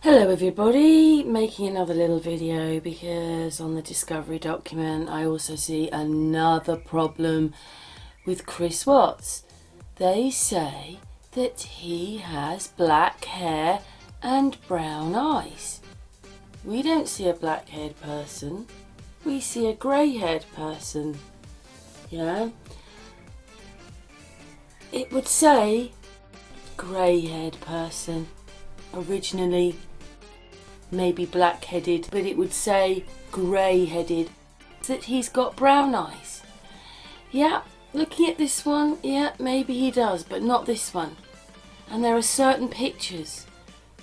Hello everybody, making another little video because on the discovery document I also see another problem with Chris Watts. They say that he has black hair and brown eyes. We don't see a black haired person, we see a grey haired person. Yeah, it would say grey haired person. Originally maybe black-headed, but it would say grey-headed, that he's got brown eyes. Yeah, looking at this one, yeah, maybe he does, but not this one. And there are certain pictures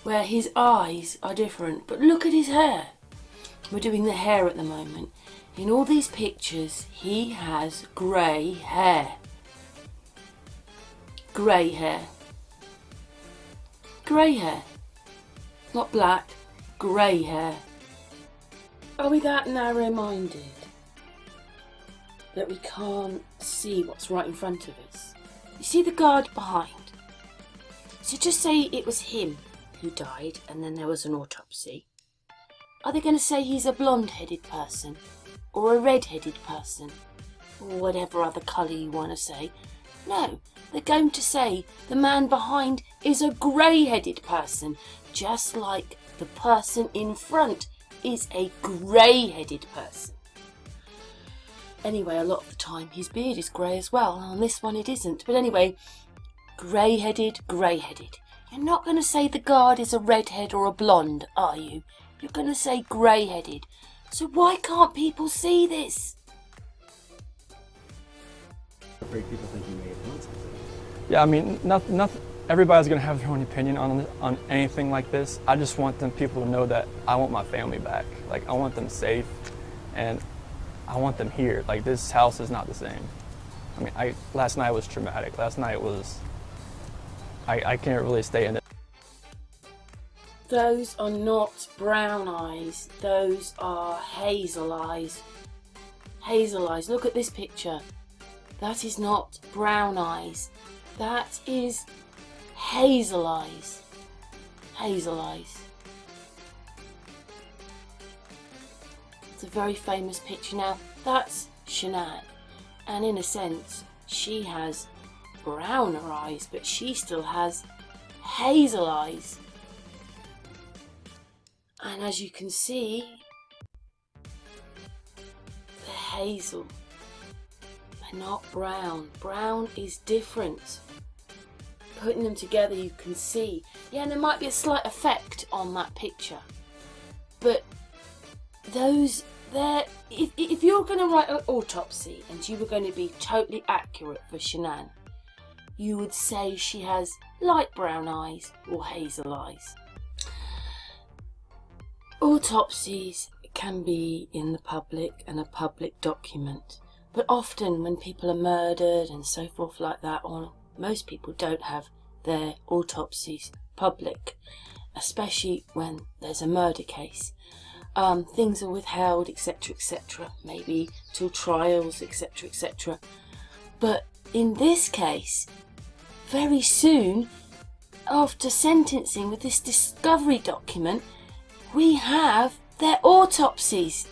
where his eyes are different, but look at his hair. We're doing the hair at the moment. In all these pictures he has grey hair. Grey hair. Grey hair. Not black, grey hair. Are we that narrow-minded that we can't see what's right in front of us? You see the guard behind? So just say it was him who died and then there was an autopsy. Are they going to say he's a blonde-headed person or a red-headed person or whatever other colour you want to say? No, they're going to say the man behind is a grey-headed person, just like the person in front is a grey-headed person. Anyway, a lot of the time his beard is grey as well, and on this one it isn't. But anyway, grey-headed, grey-headed. You're not going to say the guard is a redhead or a blonde, are you? You're going to say grey-headed. So why can't people see this? Afraid people think you may have done something. Yeah, I mean, everybody's gonna have their own opinion on anything like this. I just want people to know that I want my family back. Like, I want them safe, and I want them here. Like, this house is not the same. I mean, last night was traumatic. Last night was, I can't really stay in it. Those are not brown eyes. Those are hazel eyes. Hazel eyes. Look at this picture. That is not brown eyes. That is hazel eyes. Hazel eyes. It's a very famous picture. Now, that's Shanann. And in a sense, she has browner eyes, but she still has hazel eyes. And as you can see, they're hazel. Not brown. Brown is different. Putting them together you can see. Yeah, there might be a slight effect on that picture. But those there, if you're going to write an autopsy and you were going to be totally accurate for Shanann, you would say she has light brown eyes or hazel eyes. Autopsies can be in the public and a public document. But often when people are murdered and so forth like that, or most people don't have their autopsies public, especially when there's a murder case. Things are withheld, etc., etc., maybe till trials, etc., etc. But in this case, very soon after sentencing with this discovery document, we have their autopsies.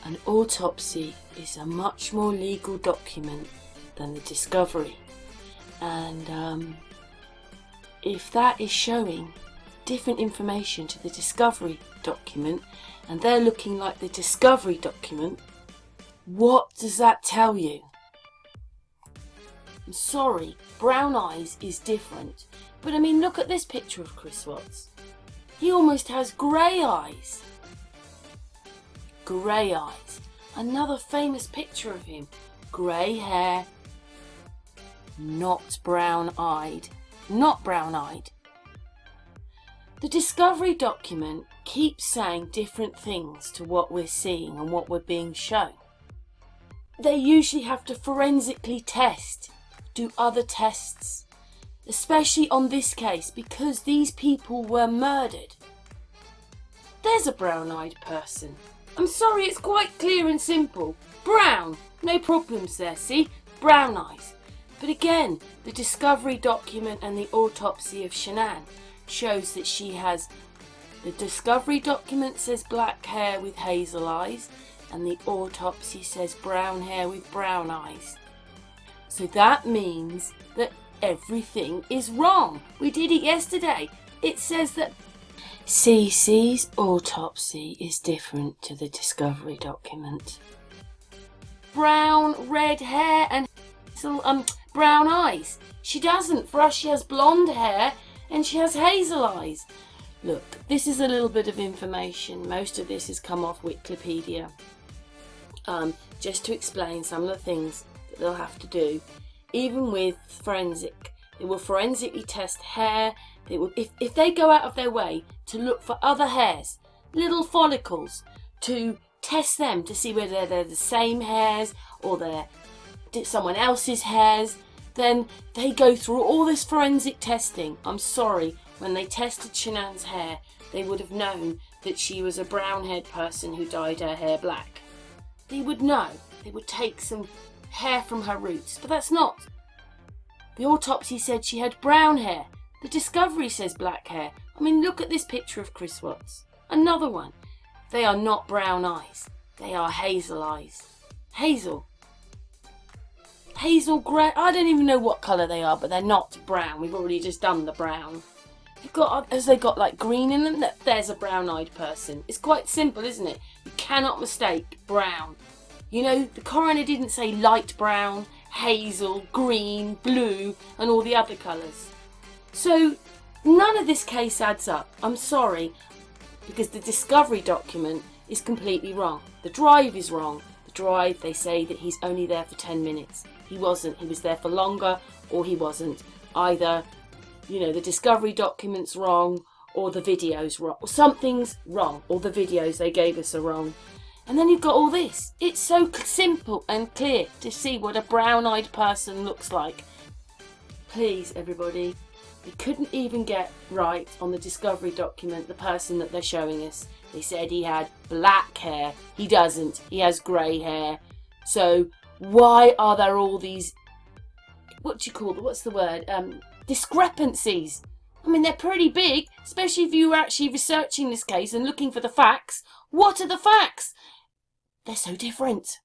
An autopsy is a much more legal document than the discovery, and if that is showing different information to the discovery document and they're looking like the discovery document, what does that tell you? I'm sorry, brown eyes is different, but I mean, look at this picture of Chris Watts. He almost has grey eyes. Grey eyes. Another famous picture of him. Grey hair. Not brown-eyed. Not brown-eyed. The discovery document keeps saying different things to what we're seeing and what we're being shown. They usually have to forensically test, do other tests, especially on this case because these people were murdered. There's a brown-eyed person. I'm sorry, it's quite clear and simple. Brown, no problems there, see? Brown eyes. But again, the discovery document and the autopsy of Shanann shows that she has, the discovery document says black hair with hazel eyes, and the autopsy says brown hair with brown eyes. So that means that everything is wrong. We did it yesterday. It says that CC's autopsy is different to the discovery document. Brown, red hair and brown eyes. She doesn't. For us, she has blonde hair and she has hazel eyes. Look, this is a little bit of information. Most of this has come off Wikipedia. Just to explain some of the things that they'll have to do. Even with forensic, they will forensically test hair. They will, if they go out of their way to look for other hairs, little follicles, to test them to see whether they're the same hairs or they're someone else's hairs, then they go through all this forensic testing. I'm sorry, when they tested Shanann's hair, they would have known that she was a brown-haired person who dyed her hair black. They would know. They would take some hair from her roots, but that's not. The autopsy said she had brown hair. The discovery says black hair. I mean, look at this picture of Chris Watts. Another one. They are not brown eyes. They are hazel eyes. Hazel. Hazel grey. I don't even know what colour they are, but they're not brown. We've already just done the brown. Has they got like green in them? There's a brown-eyed person. It's quite simple, isn't it? You cannot mistake brown. You know, the coroner didn't say light brown, hazel, green, blue, and all the other colours. So none of this case adds up. I'm sorry, because the discovery document is completely wrong. The drive is wrong. The drive, they say that he's only there for 10 minutes. He wasn't. He was there for longer, or he wasn't. Either, you know, the discovery document's wrong, or the video's wrong, or something's wrong, or the videos they gave us are wrong. And then you've got all this. It's so simple and clear to see what a brown-eyed person looks like. Please, everybody, they couldn't even get right on the discovery document the person that they're showing us. They said he had black hair. He doesn't. He has grey hair. So why are there all these, discrepancies? I mean, they're pretty big, especially if you were actually researching this case and looking for the facts. What are the facts? They're so different.